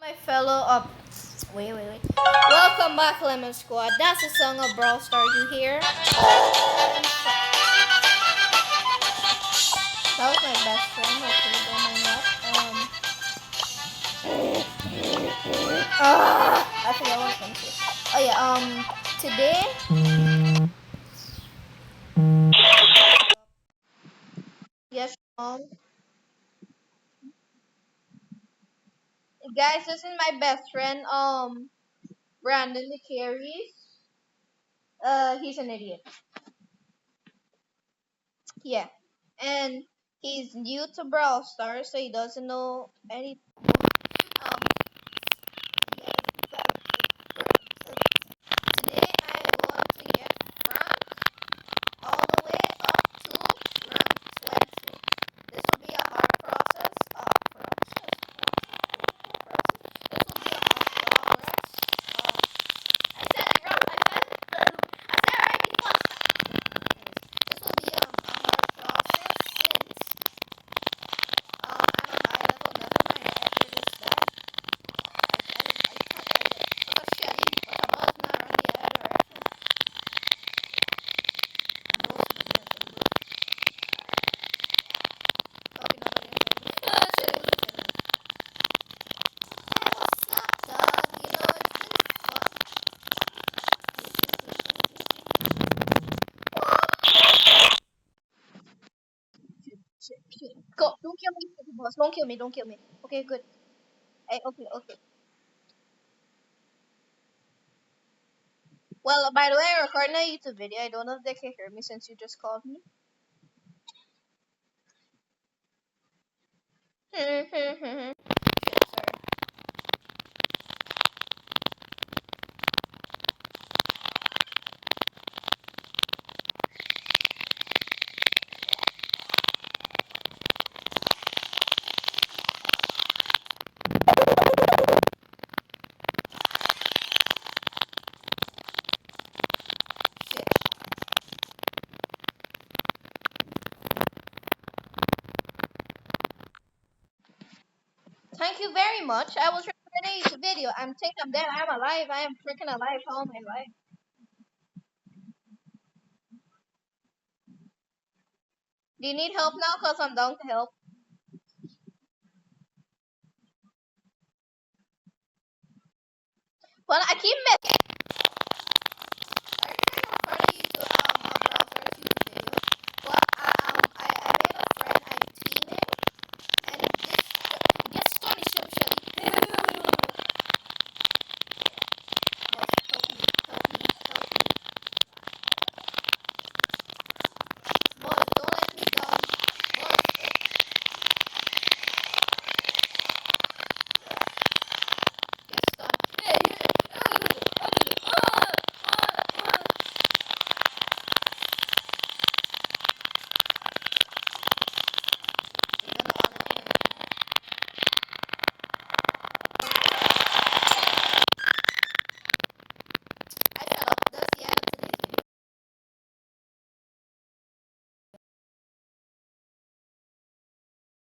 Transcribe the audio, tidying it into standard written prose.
My fellow wait. Welcome back, Lemon Squad. That's the song of Brawl Stars you hear. That was my best friend. Okay, don't mind that. I forgot what I was gonna say. Oh yeah. Today. Yes, guys, this is my best friend. Brandon the Carries. He's an idiot. Yeah, and he's new to Brawl Stars, so he doesn't know any. Um, yeah, today I want to get Frank all the way up to rank 20. This will be a hard process. This will be a hard progress. I said it wrong. I said it right before. This will be a hard process since I'm a high level. None of my effort is that. Because shit, the ball's not on the other direction. Go! Don't kill me, boss. Don't kill me. Don't kill me. Okay, good. Okay. Well, by the way, I'm recording a YouTube video. I don't know if they can hear me since you just called me. Sorry. Thank you very much. I was recording a YouTube video. I'm dead. I'm alive. I am freaking alive. How am I alive? Do you need help now? Cause I'm down to help. Well, I keep missing.